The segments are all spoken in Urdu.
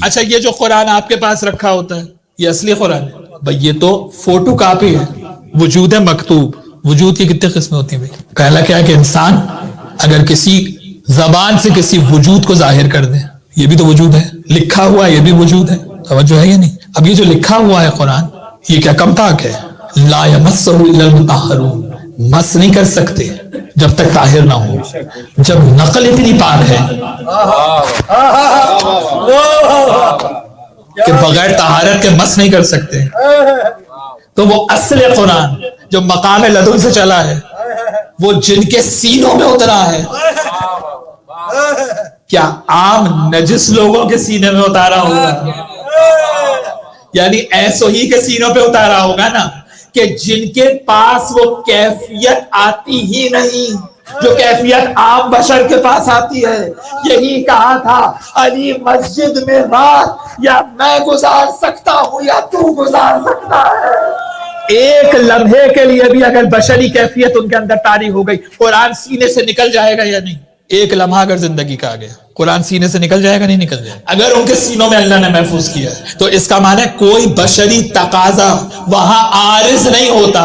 اچھا یہ جو قرآن آپ کے پاس رکھا ہوتا ہے یہ اصلی قرآن ہے؟ بھائی یہ تو فوٹو کاپی ہے، وجود ہے مکتوب۔ وجود کی کتنے قسمیں ہوتی ہیں بھائی؟ پہلا کیا ہے کہ انسان اگر کسی زبان سے کسی وجود کو ظاہر کر دے، یہ بھی تو وجود ہے۔ لکھا ہوا یہ بھی وجود ہے، توجہ ہے یا نہیں؟ اب یہ جو لکھا ہوا ہے قرآن، یہ کیا کم پاک ہے؟ لا یمسہ الا المطہرون، مس نہیں کر سکتے جب تک طاہر نہ ہو۔ جب نقل اتنی پاک ہے کہ بغیر طہارت کے مس نہیں کر سکتے، تو وہ اصل قرآن جو مقام لدن سے چلا ہے، وہ جن کے سینوں میں اترا ہے، کیا عام نجس لوگوں کے سینے میں اتارا ہوگا؟ یعنی ایسو ہی کے سینوں پہ اتارا ہوگا نا، کہ جن کے پاس وہ کیفیت آتی ہی نہیں جو کیفیت عام بشر کے پاس آتی ہے۔ یہی کہا تھا علی مسجد میں رات یا میں گزار سکتا ہوں یا تو گزار سکتا ہے۔ ایک لمحے کے لیے بھی اگر بشری کیفیت ان کے اندر طاری ہو گئی، قرآن سینے سے نکل جائے گا یا نہیں؟ ایک لمحہ اگر زندگی کا آ گیا، قرآن سینے سے نکل جائے گا نہیں نکل جائے گا؟ اگر ان کے سینوں میں اللہ نے محفوظ کیا ہے تو اس کا معنی ہے کوئی بشری تقاضا وہاں عارض نہیں ہوتا۔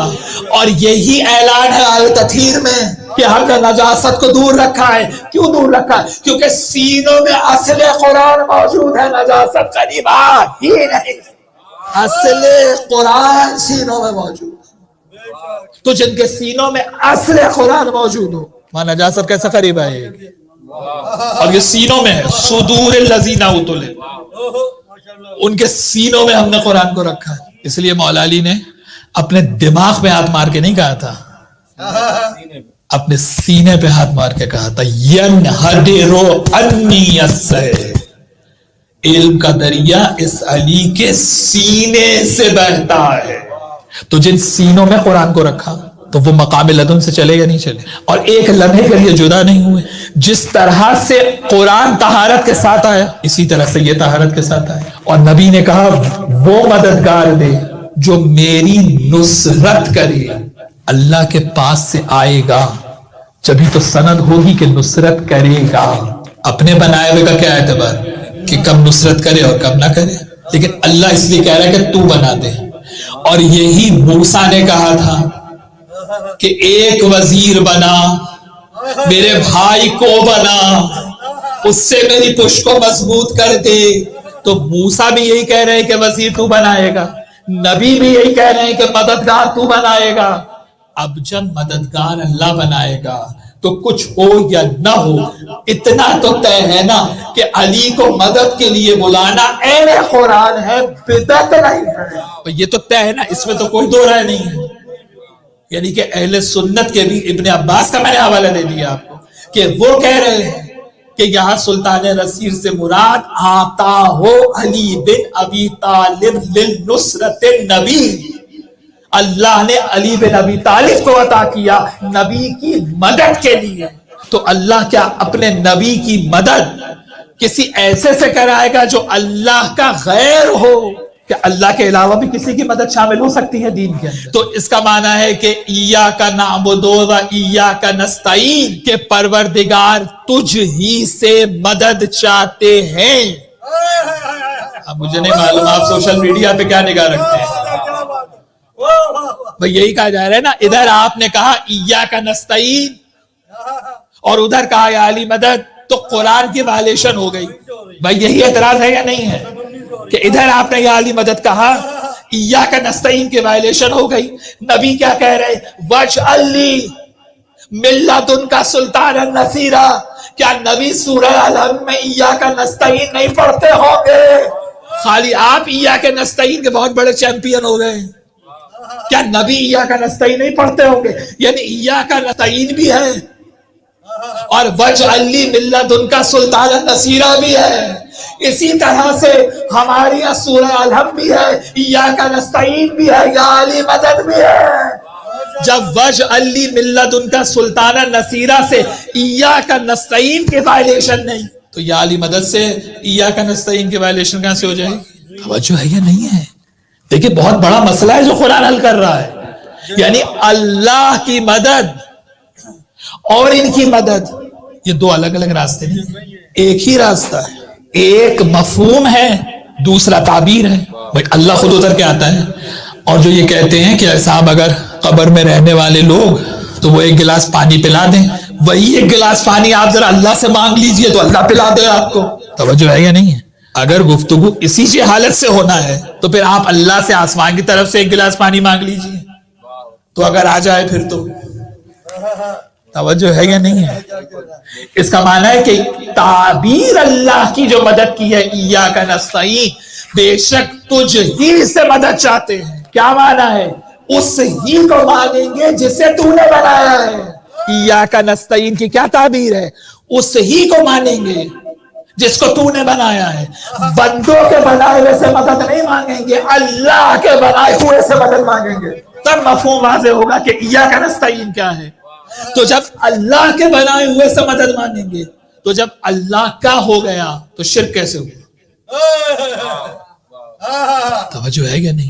اور یہی اعلان ہے آیت تطہیر میں کہ ہم نے نجاست کو دور رکھا ہے۔ کیوں دور رکھا ہے؟ کیونکہ سینوں میں اصل قرآن موجود ہے، نجاست قریب آ ہی نہیں۔ اصل قرآن سینوں میں موجود ہے، تو جن کے سینوں میں اصل قرآن موجود ہو وہاں نجاست کیسا قریب آئے گی؟ اور یہ سینوں میں ہے، صدور الذین اوتوا العلم، ان کے سینوں میں ہم نے قرآن کو رکھا ہے۔ اس لیے مولا علی نے اپنے دماغ پہ ہاتھ مار کے نہیں کہا تھا، اپنے سینے پہ ہاتھ مار کے کہا تھا ینحدر عنی السیل، علم کا دریا اس علی کے سینے سے بہتا ہے۔ تو جن سینوں میں قرآن کو رکھا تو وہ مقام لدن سے چلے یا نہیں چلے؟ اور ایک لمحے کے لیے جدا نہیں ہوئے۔ جس طرح سے قرآن طہارت کے ساتھ آیا، اسی طرح سے یہ طہارت کے ساتھ آیا۔ اور نبی نے کہا وہ مددگار دے جو میری نصرت کرے، اللہ کے پاس سے آئے گا، جبھی تو سند ہوگی کہ نصرت کرے گا۔ اپنے بنائے ہوئے کا کیا اعتبار کہ کب نصرت کرے اور کب نہ کرے؟ لیکن اللہ اس لیے کہہ رہا ہے کہ تو بنا دے۔ اور یہی موسیٰ نے کہا تھا کہ ایک وزیر بنا، میرے بھائی کو بنا، اس سے میری پشت کو مضبوط کر دے۔ تو موسیٰ بھی یہی کہہ رہے ہیں کہ وزیر تو بنائے گا، نبی بھی یہی کہہ رہے ہیں کہ مددگار تو بنائے گا۔ اب جب مددگار اللہ بنائے گا تو کچھ ہو یا نہ ہو، اتنا تو طے ہے نا کہ علی کو مدد کے لیے بلانا اہل قرآن ہے، بدعت نہیں ہے۔ یہ تو طے ہے نا، اس میں تو کوئی دو رائے نہیں ہے۔ یعنی کہ اہل سنت کے بھی، ابن عباس کا میں نے حوالہ دے دیا آپ کو، کہ وہ کہہ رہے ہیں کہ یہاں سلطان رسیر سے مراد آتا ہو علی بن ابی طالب للنصرت النبی، اللہ نے علی بن ابی طالب کو عطا کیا نبی کی مدد کے لیے۔ تو اللہ کیا اپنے نبی کی مدد کسی ایسے سے کرائے گا جو اللہ کا غیر ہو؟ کہ اللہ کے علاوہ بھی کسی کی مدد شامل ہو سکتی ہے دین کے اندر؟ تو اس کا معنی ہے کہ ایاک نعبد و ایاک نستعین، کہ پروردگار تجھ ہی سے مدد چاہتے ہیں۔ اب مجھے نہیں معلوم آپ سوشل میڈیا پہ کیا نگاہ رکھتے ہیں، بھئی یہی کہا جا رہا ہے نا، ادھر آپ نے کہا ایاک نستعین اور ادھر کہا یا علی مدد، تو قرآن کی وائلیشن ہو گئی۔ بھئی یہی اعتراض ہے یا نہیں ہے کہ ادھر آپ نے یا علی مدد کہا، ایاک نستعین کی وائلیشن ہو گئی۔ نبی کیا کہہ رہے وَاجْعَلْ لِی مِن لَدُنْکَ سُلْطَانًا نَصِیرًا، کیا نبی سورہ الحمد میں ایاک نستعین نہیں پڑھتے ہوں گے؟ خالی آپ ایاک نستعین کے بہت بڑے چیمپئن ہو گئے، کیا نبی ایاک نستعین نہیں پڑھتے ہوں گے؟ یعنی ایاک نستعین بھی ہے اور وَاجْعَلْ لِی مِن لَدُنْکَ سُلْطَانًا نَصِیرًا بھی ہے۔ اسی طرح سے ہماری سورہ الحمد بھی ہے، ایاک نستعین بھی ہے، یا علی مدد بھی ہے۔ جب وَاجْعَلْ لِی مِن لَدُنْکَ سُلْطَانًا نَصِیرًا سے ایاک نستعین کی وائلیشن نہیں، تو یا علی مدد سے ایاک نستعین کی وائلیشن کہاں سے ہو جائے گی؟ توجہ ہے یا نہیں ہے؟ دیکھیں بہت بڑا مسئلہ ہے جو قرآن حل کر رہا ہے۔ یعنی اللہ کی مدد اور ان کی مدد، یہ دو الگ الگ راستے نہیں، ایک ہی راستہ ہے، ایک مفہوم ہے، دوسرا تعبیر ہے. بھائی اللہ خود اتر کے آتا ہے، اور جو یہ کہتے ہیں کہ صاحب اگر قبر میں رہنے والے لوگ تو وہ ایک گلاس پانی پلا دیں، وہی ایک گلاس پانی آپ ذرا اللہ سے مانگ لیجئے تو اللہ پلا دے آپ کو. توجہ ہے یا نہیں ہے؟ اگر گفتگو اسی سے حالت سے ہونا ہے تو پھر آپ اللہ سے آسمان کی طرف سے ایک گلاس پانی مانگ لیجئے، تو اگر آ جائے پھر تو. توجہ ہے یا نہیں ہے؟ اس کا معنی ہے کہ تعبیر اللہ کی جو مدد کی ہے ایاک نستعین، بے شک تجھ ہی سے مدد چاہتے ہیں. کیا معنی ہے؟ اس ہی کو مانیں گے جسے تو نے بنایا ہے. ایاک نستعین کی کیا تعبیر ہے؟ اس ہی کو مانیں گے جس کو تو نے بنایا ہے. بندوں کے بنائے ہوئے سے مدد نہیں مانگیں گے، اللہ کے بنائے ہوئے سے مدد مانگیں گے. تب مفہوم واضح ہوگا کہ ایاک نستعین کیا ہے. تو جب اللہ کے بنائے ہوئے سے مدد مانیں گے، تو جب اللہ کا ہو گیا تو شرک کیسے ہو؟ توجہ ہے کیا نہیں؟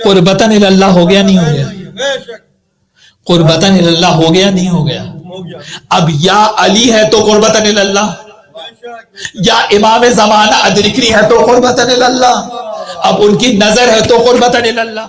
قربتاً اللہ ہو گیا نہیں ہو گیا؟ قربتاً اللہ ہو گیا نہیں ہو گیا؟ اب یا علی ہے تو قربتاً اللہ، یا امام زمانہ ادرکنی ہے تو قربتاً اللہ، اب ان کی نظر ہے تو قربتاً اللہ.